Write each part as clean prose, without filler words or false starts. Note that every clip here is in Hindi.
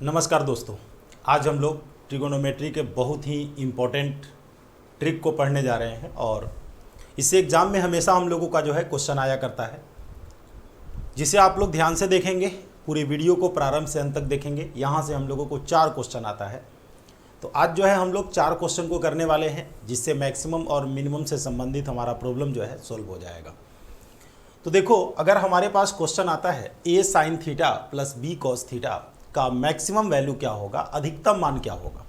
नमस्कार दोस्तों, आज हम लोग ट्रिगोनोमेट्री के बहुत ही इम्पोर्टेंट ट्रिक को पढ़ने जा रहे हैं और इससे एग्ज़ाम में हमेशा हम लोगों का जो है क्वेश्चन आया करता है, जिसे आप लोग ध्यान से देखेंगे। पूरी वीडियो को प्रारंभ से अंत तक देखेंगे। यहाँ से हम लोगों को 4 क्वेश्चन आता है। तो आज जो है हम लोग 4 क्वेश्चन को करने वाले हैं, जिससे मैक्सिमम और मिनिमम से संबंधित हमारा प्रॉब्लम जो है सोल्व हो जाएगा। तो देखो, अगर हमारे पास क्वेश्चन आता है a sin theta plus b cos theta का मैक्सिमम वैल्यू क्या होगा, अधिकतम मान क्या होगा,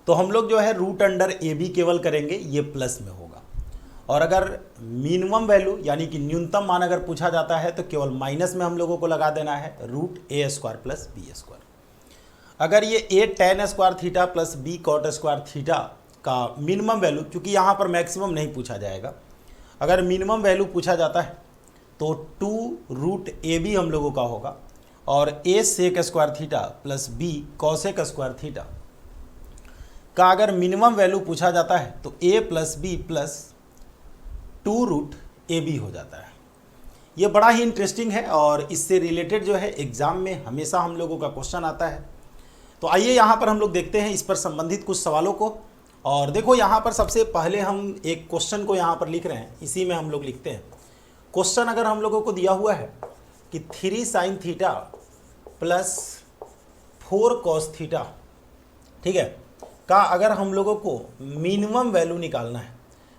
तो हम लोग जो है रूट अंडर ए बी केवल करेंगे, ये प्लस में होगा। और अगर मिनिमम वैल्यू यानी कि न्यूनतम मान अगर पूछा जाता है तो केवल माइनस में हम लोगों को लगा देना है, रूट ए स्क्वायर प्लस बी स्क्वायर। अगर ये a tan square theta plus b cot square theta का मिनिमम वैल्यू, चूँकि यहाँ पर मैक्सिमम नहीं पूछा जाएगा, अगर मिनिमम वैल्यू पूछा जाता है तो 2 रूट ए बी हम लोगों का होगा, और a sec square theta plus b cosec square theta का अगर मिनिमम वैल्यू पूछा जाता है तो a plus B plus 2 root A B हो जाता है। ये बड़ा ही इंटरेस्टिंग है और इससे रिलेटेड जो है एग्ज़ाम में हमेशा हम लोगों का क्वेश्चन आता है। तो आइए यहाँ पर हम लोग देखते हैं इस पर संबंधित कुछ सवालों को। और देखो, यहाँ पर सबसे पहले हम एक क्वेश्चन को यहाँ पर लिख रहे हैं, इसी में हम लोग लिखते हैं। क्वेश्चन अगर हम लोगों को दिया हुआ है कि 3 sine theta plus 4 cos theta, ठीक है, का अगर हम लोगों को मिनिमम वैल्यू निकालना है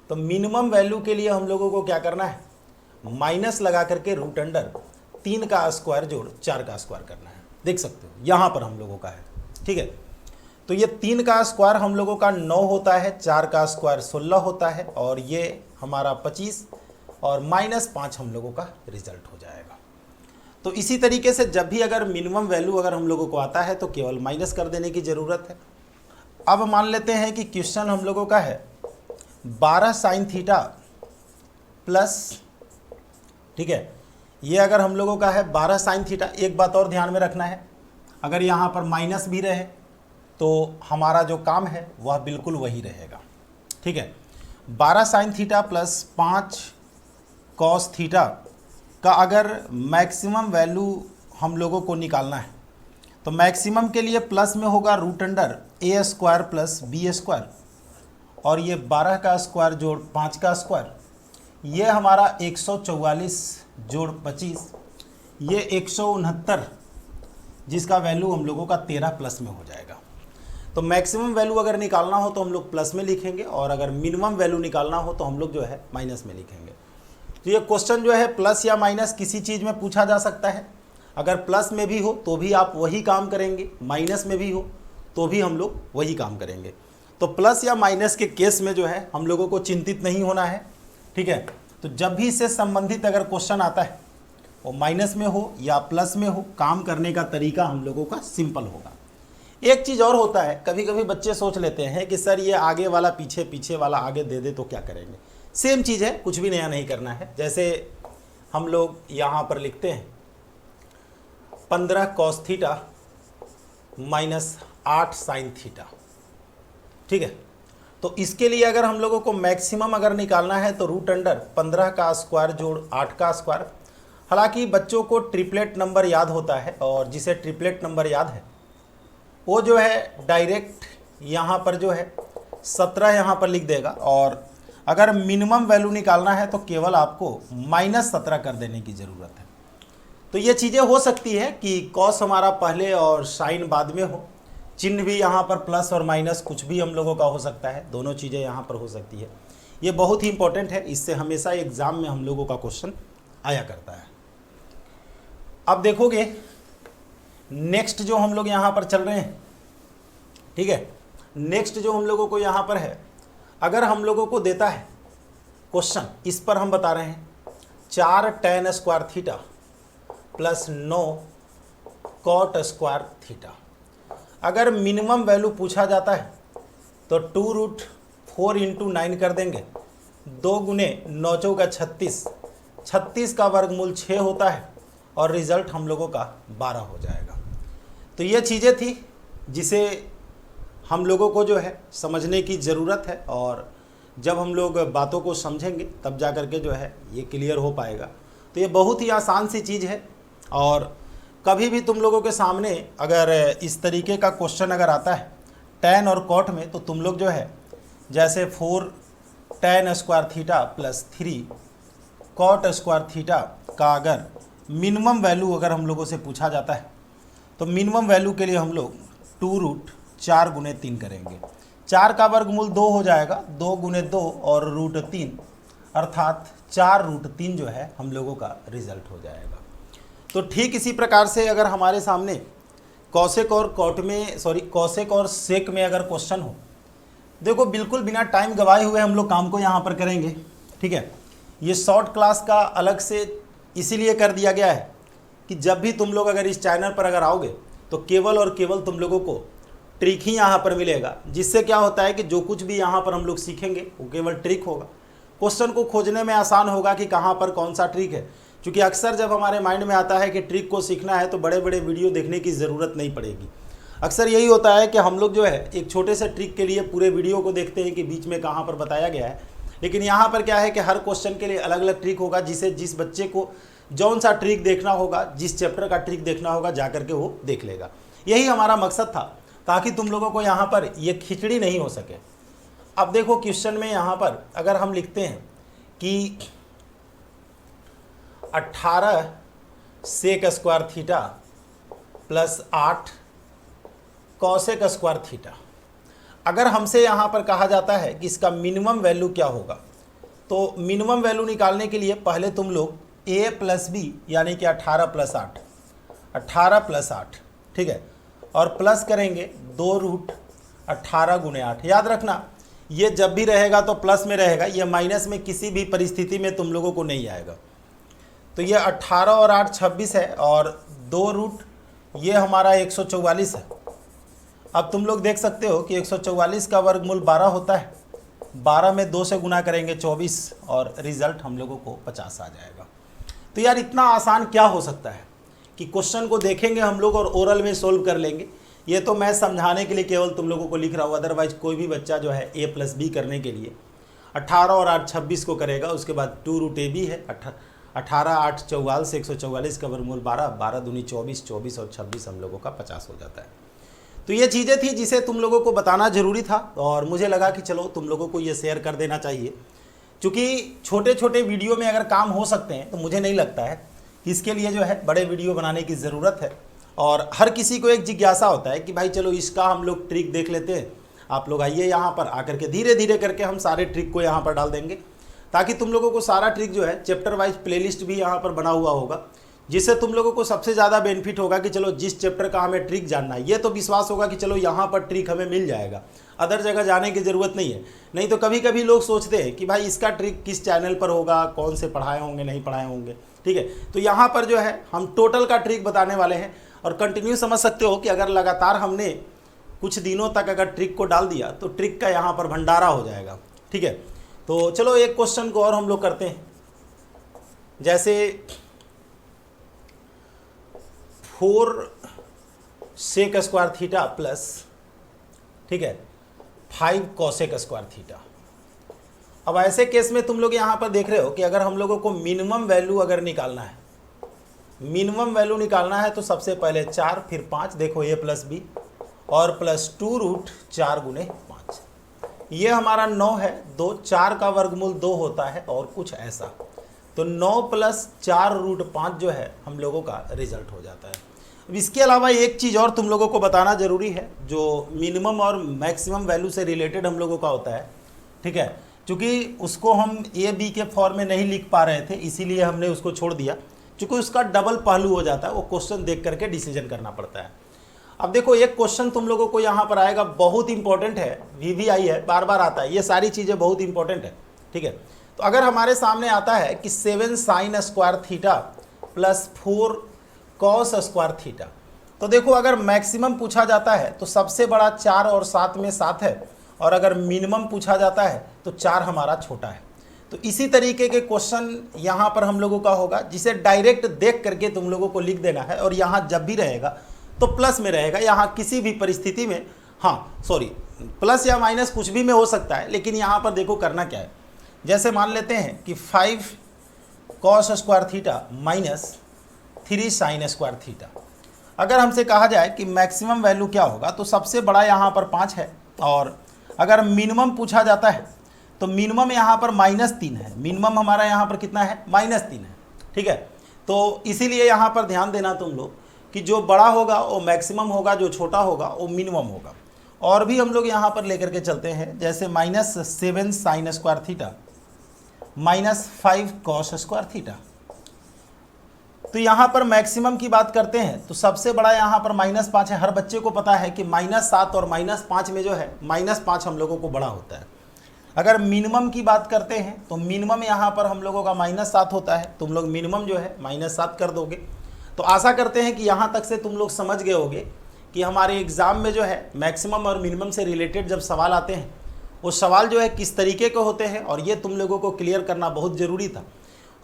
तो मिनिमम वैल्यू के लिए हम लोगों को क्या करना है, माइनस लगा करके रूट अंडर 3 का स्क्वायर जोड़ 4 का स्क्वायर करना है। देख सकते हो यहाँ पर हम लोगों का है, ठीक है। तो ये 3 का स्क्वायर हम लोगों का 9 होता है, 4 का स्क्वायर 16 होता है, और ये हमारा 25 और -5 हम लोगों का रिजल्ट हो जाएगा। तो इसी तरीके से जब भी अगर मिनिमम वैल्यू अगर हम लोगों को आता है तो केवल माइनस कर देने की ज़रूरत है। अब मान लेते हैं कि क्वेश्चन हम लोगों का है 12 साइन थीटा प्लस, ठीक है, ये अगर हम लोगों का है 12 साइन थीटा। एक बात और ध्यान में रखना है, अगर यहाँ पर माइनस भी रहे तो हमारा जो काम है वह बिल्कुल वही रहेगा, ठीक है। 12 sine theta plus 5 cos theta का अगर मैक्सिमम वैल्यू हम लोगों को निकालना है तो मैक्सिमम के लिए प्लस में होगा रूट अंडर ए स्क्वायर प्लस बी स्क्वायर, और ये 12 का स्क्वायर जोड़ 5 का स्क्वायर, ये हमारा 144 जोड़ 25, ये 169, जिसका वैल्यू हम लोगों का 13 प्लस में हो जाएगा। तो मैक्सिमम वैल्यू अगर निकालना हो तो हम लोग प्लस में लिखेंगे, और अगर मिनिमम वैल्यू निकालना हो तो हम लोग जो है माइनस में लिखेंगे। तो ये क्वेश्चन जो है प्लस या माइनस किसी चीज़ में पूछा जा सकता है। अगर प्लस में भी हो तो भी आप वही काम करेंगे, माइनस में भी हो तो भी हम लोग वही काम करेंगे। तो प्लस या माइनस के केस में जो है हम लोगों को चिंतित नहीं होना है, ठीक है। तो जब भी इससे संबंधित अगर क्वेश्चन आता है वो माइनस में हो या प्लस में हो, काम करने का तरीका हम लोगों का सिंपल होगा। एक चीज़ और होता है, कभी कभी बच्चे सोच लेते हैं कि सर ये आगे वाला पीछे, पीछे वाला आगे दे दे तो क्या करेंगे। सेम चीज़ है, कुछ भी नया नहीं करना है। जैसे हम लोग यहाँ पर लिखते हैं 15 cos theta minus 8 sine theta, ठीक है। तो इसके लिए अगर हम लोगों को मैक्सिमम अगर निकालना है तो रूट अंडर 15 का स्क्वायर जोड़ 8 का स्क्वायर। हालांकि बच्चों को ट्रिपलेट नंबर याद होता है, और जिसे ट्रिपलेट नंबर याद है वो जो है डायरेक्ट यहाँ पर जो है 17 यहाँ पर लिख देगा, और अगर मिनिमम वैल्यू निकालना है तो केवल आपको -17 कर देने की ज़रूरत है। तो ये चीज़ें हो सकती है कि कॉस हमारा पहले और साइन बाद में हो, चिन्ह भी यहाँ पर प्लस और माइनस कुछ भी हम लोगों का हो सकता है, दोनों चीज़ें यहाँ पर हो सकती है। ये बहुत ही इंपॉर्टेंट है, इससे हमेशा एग्ज़ाम में हम लोगों का क्वेश्चन आया करता है। अब देखोगे नेक्स्ट जो हम लोग यहाँ पर चल रहे हैं, ठीक है, नेक्स्ट जो हम लोगों को यहाँ पर है, अगर हम लोगों को देता है क्वेश्चन, इस पर हम बता रहे हैं 4 tan square theta plus 9 cot square theta. अगर मिनिमम वैल्यू पूछा जाता है तो 2 रूट 4 इंटू 9 कर देंगे, 2 गुने 9 चौका 36, 36 का वर्गमूल 6 होता है, और रिज़ल्ट हम लोगों का 12 हो जाएगा। तो ये चीज़ें थी जिसे हम लोगों को जो है समझने की ज़रूरत है, और जब हम लोग बातों को समझेंगे तब जा कर के जो है ये क्लियर हो पाएगा। तो ये बहुत ही आसान सी चीज़ है, और कभी भी तुम लोगों के सामने अगर इस तरीके का क्वेश्चन अगर आता है tan और cot में, तो तुम लोग जो है जैसे 4 tan square theta plus 3 cot square theta का अगर मिनिमम वैल्यू अगर हम लोगों से पूछा जाता है तो मिनिमम वैल्यू के लिए हम लोग 2√4 गुने 3 करेंगे। 4 का वर्गमूल 2 हो जाएगा, 2 गुने 2 और √3 अर्थात 4√3 जो है हम लोगों का रिजल्ट हो जाएगा। तो ठीक इसी प्रकार से अगर हमारे सामने कॉसेक और कॉट में कॉसेक और सेक में अगर क्वेश्चन हो, देखो बिल्कुल बिना टाइम गवाए हुए हम लोग काम को यहाँ पर करेंगे। ठीक है, ये शॉर्ट क्लास का अलग से इसीलिए कर दिया गया है कि जब भी तुम लोग अगर इस चैनल पर अगर आओगे तो केवल और केवल तुम लोगों को ट्रिक ही यहाँ पर मिलेगा, जिससे क्या होता है कि जो कुछ भी यहाँ पर हम लोग सीखेंगे वो केवल ट्रिक होगा। क्वेश्चन को खोजने में आसान होगा कि कहाँ पर कौन सा ट्रिक है, क्योंकि अक्सर जब हमारे माइंड में आता है कि ट्रिक को सीखना है तो बड़े बड़े वीडियो देखने की ज़रूरत नहीं पड़ेगी। अक्सर यही होता है कि हम लोग जो है एक छोटे से ट्रिक के लिए पूरे वीडियो को देखते हैं कि बीच में कहाँ पर बताया गया है, लेकिन यहाँ पर क्या है कि हर क्वेश्चन के लिए अलग अलग ट्रिक होगा, जिसे जिस बच्चे को जौन सा ट्रिक देखना होगा, जिस चैप्टर का ट्रिक देखना होगा, जा करके वो देख लेगा। यही हमारा मकसद था, ताकि तुम लोगों को यहाँ पर ये खिचड़ी नहीं हो सके। अब देखो क्वेश्चन में यहाँ पर अगर हम लिखते हैं कि 18 sec square theta plus 8 cosec square theta, अगर हमसे यहाँ पर कहा जाता है कि इसका मिनिमम वैल्यू क्या होगा, तो मिनिमम वैल्यू निकालने के लिए पहले तुम लोग a प्लस बी यानी कि 18 प्लस 8, 18 प्लस 8, ठीक है, और प्लस करेंगे 2√18 गुने 8। याद रखना ये जब भी रहेगा तो प्लस में रहेगा, ये माइनस में किसी भी परिस्थिति में तुम लोगों को नहीं आएगा। तो ये 18 और 8 26 है और 2 ये हमारा 144 है। अब तुम लोग देख सकते हो कि 144 का वर्गमूल 12 होता है, 12 में 2 से गुना करेंगे 24 और रिजल्ट हम लोगों को 50 आ जाएगा। तो यार इतना आसान क्या हो सकता है कि क्वेश्चन को देखेंगे हम लोग और ओरल में सोल्व कर लेंगे। ये तो मैं समझाने के लिए केवल तुम लोगों को लिख रहा हूँ, अदरवाइज कोई भी बच्चा जो है a प्लस बी करने के लिए 18 और 8 26 को करेगा, उसके बाद 2√ab है, 18 8 44 144 का वर्गमूल 12, 12 दूनी 24, 24 और 26 हम लोगों का 50 हो जाता है। तो ये चीज़ें थी जिसे तुम लोगों को बताना ज़रूरी था और मुझे लगा कि चलो तुम लोगों को ये शेयर कर देना चाहिए, क्योंकि छोटे छोटे वीडियो में अगर काम हो सकते हैं तो मुझे नहीं लगता है कि इसके लिए जो है बड़े वीडियो बनाने की ज़रूरत है। और हर किसी को एक जिज्ञासा होता है कि भाई चलो इसका हम लोग ट्रिक देख लेते हैं, आप लोग आइए यहाँ पर आकर के धीरे धीरे करके हम सारे ट्रिक को यहाँ पर डाल देंगे, ताकि तुम लोगों को सारा ट्रिक जो है चैप्टर वाइज प्लेलिस्ट भी यहाँ पर बना हुआ होगा, जिससे तुम लोगों को सबसे ज़्यादा बेनिफिट होगा कि चलो जिस चैप्टर का हमें ट्रिक जानना है, ये तो विश्वास होगा कि चलो यहाँ पर ट्रिक हमें मिल जाएगा, अदर जगह जाने की ज़रूरत नहीं है। नहीं तो कभी कभी लोग सोचते हैं कि भाई इसका ट्रिक किस चैनल पर होगा, कौन से पढ़ाए होंगे नहीं पढ़ाए होंगे। ठीक है, तो यहाँ पर जो है हम टोटल का ट्रिक बताने वाले हैं और कंटिन्यू समझ सकते हो कि अगर लगातार हमने कुछ दिनों तक अगर ट्रिक को डाल दिया तो ट्रिक का यहाँ पर भंडारा हो जाएगा। ठीक है, तो चलो एक क्वेश्चन को और हम लोग करते हैं। जैसे 4 सेक स्क्वायर थीटा प्लस, ठीक है, 5 कॉसेक स्क्वायर थीटा। अब ऐसे केस में तुम लोग यहाँ पर देख रहे हो कि अगर हम लोगों को मिनिमम वैल्यू अगर निकालना है, मिनिमम वैल्यू निकालना है तो सबसे पहले 4 फिर 5, देखो a प्लस बी और प्लस 2√4 गुने 5, ये हमारा 9 है। 2 4 का वर्गमूल 2 होता है और कुछ ऐसा, तो 9 प्लस 4√5 जो है हम लोगों का रिजल्ट हो जाता है। अब इसके अलावा एक चीज़ और तुम लोगों को बताना ज़रूरी है जो मिनिमम और मैक्सिमम वैल्यू से रिलेटेड हम लोगों का होता है। ठीक है, क्योंकि उसको हम ए बी के फॉर्म में नहीं लिख पा रहे थे, इसीलिए हमने उसको छोड़ दिया, क्योंकि उसका डबल पहलू हो जाता है, वो क्वेश्चन देख करके डिसीजन करना पड़ता है। अब देखो एक क्वेश्चन तुम लोगों को यहाँ पर आएगा, बहुत इंपॉर्टेंट है, VVI है, बार बार आता है, ये सारी चीज़ें बहुत इंपॉर्टेंट है। ठीक है, तो अगर हमारे सामने आता है कि 7 sine square theta plus 4 cos square theta, तो देखो अगर मैक्सिमम पूछा जाता है तो सबसे बड़ा 4 और 7 में 7 है, और अगर मिनिमम पूछा जाता है तो 4 हमारा छोटा है। तो इसी तरीके के क्वेश्चन यहाँ पर हम लोगों का होगा, जिसे डायरेक्ट देख करके तुम लोगों को लिख देना है, और यहाँ जब भी रहेगा तो प्लस में रहेगा, यहाँ किसी भी परिस्थिति में, हाँ सॉरी प्लस या माइनस कुछ भी में हो सकता है, लेकिन यहाँ पर देखो करना क्या है। जैसे मान लेते हैं कि 5 cos square theta minus 3 sine square theta, अगर हमसे कहा जाए कि मैक्सिमम वैल्यू क्या होगा, तो सबसे बड़ा यहाँ पर 5 है, और अगर मिनिमम पूछा जाता है तो मिनिमम यहाँ पर -3 है। मिनिमम हमारा यहाँ पर कितना है? -3 है। ठीक है, तो इसीलिए यहाँ पर ध्यान देना तुम लोग कि जो बड़ा होगा वो मैक्सिमम होगा, जो छोटा होगा वो मिनिमम होगा। और भी हम लोग यहाँ पर लेकर के चलते हैं, जैसे -7 sin square theta, -5 cos square theta. तो यहाँ पर मैक्सिमम की बात करते हैं तो सबसे बड़ा यहाँ पर -5 है। हर बच्चे को पता है कि -7 और -5 में जो है -5 हम लोगों को बड़ा होता है। अगर मिनिमम की बात करते हैं तो मिनिमम यहाँ पर हम लोगों का -7 होता है। तुम लोग मिनिमम जो है -7 कर दोगे। तो आशा करते हैं कि यहाँ तक से तुम लोग समझ गए होगे कि हमारे एग्ज़ाम में जो है मैक्सिमम और मिनिमम से रिलेटेड जब सवाल आते हैं वो सवाल जो है किस तरीके के होते हैं, और ये तुम लोगों को क्लियर करना बहुत ज़रूरी था।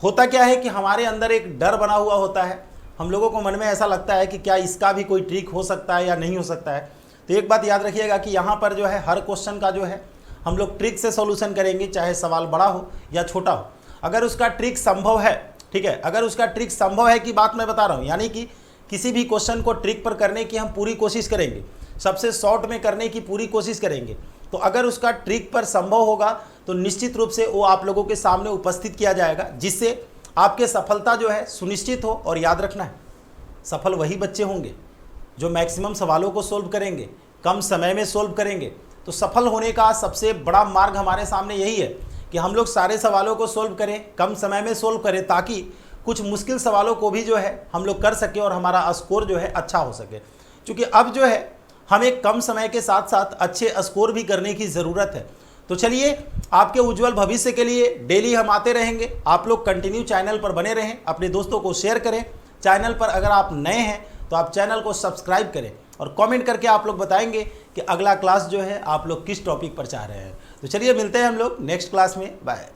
होता क्या है कि हमारे अंदर एक डर बना हुआ होता है, हम लोगों को मन में ऐसा लगता है कि क्या इसका भी कोई ट्रिक हो सकता है या नहीं हो सकता है। तो एक बात याद रखिएगा कि यहाँ पर जो है हर क्वेश्चन का जो है हम लोग ट्रिक से सॉल्यूशन करेंगे, चाहे सवाल बड़ा हो या छोटा हो। अगर उसका ट्रिक संभव है, ठीक है, अगर उसका ट्रिक संभव है की बात मैं बता रहा हूँ, यानी कि किसी भी क्वेश्चन को ट्रिक पर करने की हम पूरी कोशिश करेंगे, सबसे शॉर्ट में करने की पूरी कोशिश करेंगे। तो अगर उसका ट्रिक पर संभव होगा तो निश्चित रूप से वो आप लोगों के सामने उपस्थित किया जाएगा, जिससे आपके सफलता जो है सुनिश्चित हो। और याद रखना है, सफल वही बच्चे होंगे जो मैक्सिमम सवालों को सोल्व करेंगे, कम समय में सोल्व करेंगे। तो सफल होने का सबसे बड़ा मार्ग हमारे सामने यही है कि हम लोग सारे सवालों को सोल्व करें, कम समय में सोल्व करें, ताकि कुछ मुश्किल सवालों को भी जो है हम लोग कर सकें और हमारा स्कोर जो है अच्छा हो सके। क्योंकि अब जो है हमें कम समय के साथ साथ अच्छे स्कोर भी करने की ज़रूरत है। तो चलिए, आपके उज्जवल भविष्य के लिए डेली हम आते रहेंगे। आप लोग कंटिन्यू चैनल पर बने रहें, अपने दोस्तों को शेयर करें। चैनल पर अगर आप नए हैं तो आप चैनल को सब्सक्राइब करें, और कमेंट करके आप लोग बताएंगे कि अगला क्लास जो है आप लोग किस टॉपिक पर चाह रहे हैं। तो चलिए, मिलते हैं हम लोग नेक्स्ट क्लास में। बाय।